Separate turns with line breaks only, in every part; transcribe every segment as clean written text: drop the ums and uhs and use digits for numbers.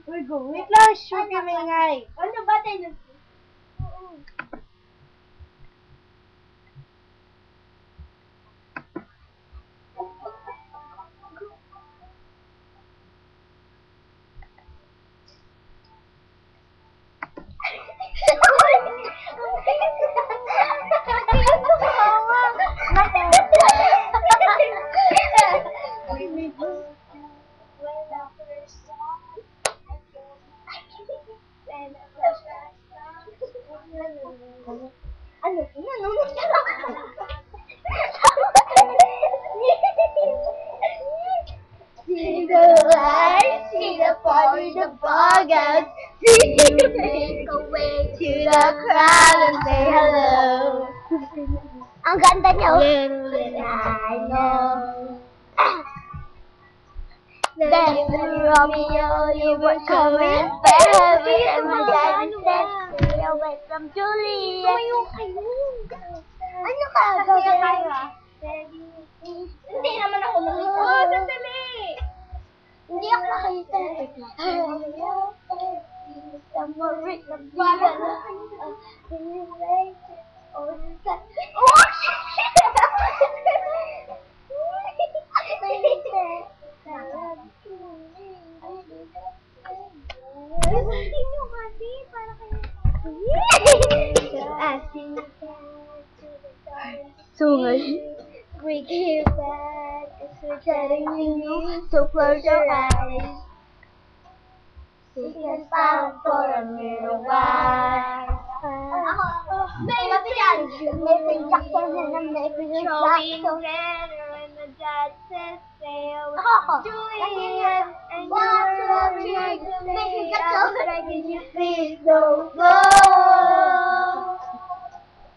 Uy, go. Wait lang. Shoot yung maingay.
Ano ba tayo? See the light, see the party, the bug out. See you make a way to the crowd and say hello. Ang ganda niyo. I know. Then Romeo, you were coming baby, and my daddy said, stay away from Juliet. Ano ka? Hindi naman ako nakita. Oh, sandali! Hindi ako nakita. We came back as we're chatting you, so close your eyes. We can smile for a little while. Maybe Jackson and maybe Jackson. And the dad says sail. Juliet and you're maybe Jackson. Begging you please don't go.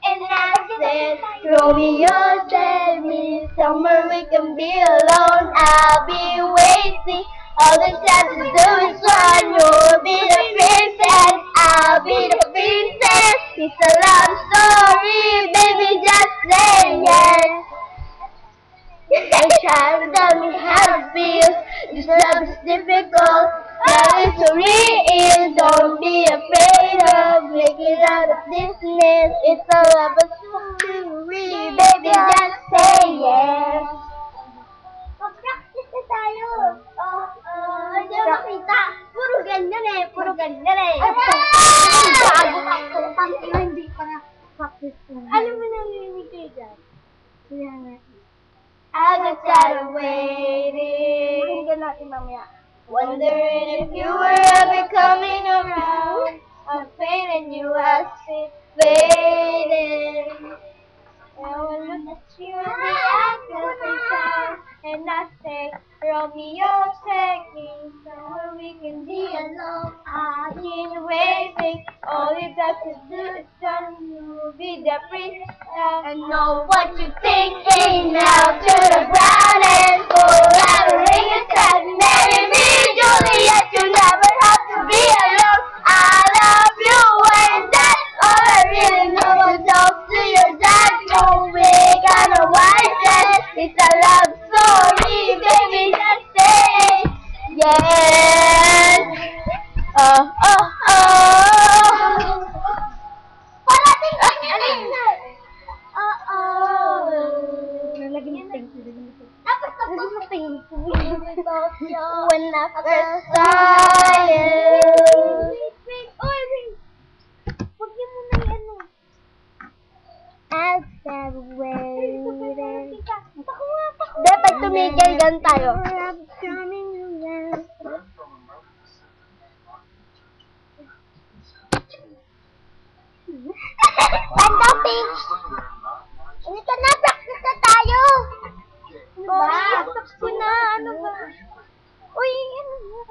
And I said, Romeo, tell me somewhere we can be alone. I'll be waiting. All the time to do is run. You'll be the princess. I'll be the princess. It's a love story, baby. Just say yes. They try to tell me how it feels. This love is difficult. Love is so real. Don't be afraid of making out of business. It's a love story, baby. Just say yes. Mag-practice na tayo. Hindi mo makita. Puro ganyan eh. Puro ganyan eh. Bago ako. Tangina, hindi pa na-practice ko. Alam mo na narinig kayo dyan? Kaya nga. I got tired of waiting. Pakinggan natin mamaya. Wondering if you were ever coming around. I'm painting you as it waiting. And I will look at you and the actors and sound. And I say, Romeo, take me somewhere we can be alone. I've been waiting. All you got to do is come. You will be the princess. And know what you're thinking. Now to the ground and pull out a ring and say, marry me, Juliet. You never have to be alone. I love you and that's all I really know. Talk to your dad. No, we got a white dress. It's a love story, baby. Just say yes. Oh, oh, oh. Wala ting Dapat when I first saw you. Huwag niyo muna yan. As that waiting. Dapat tumigil dyan tayo. Banda pink! Hindi ka na, practice na tayo! Stop ko na, ano ba? Uy, ano ba?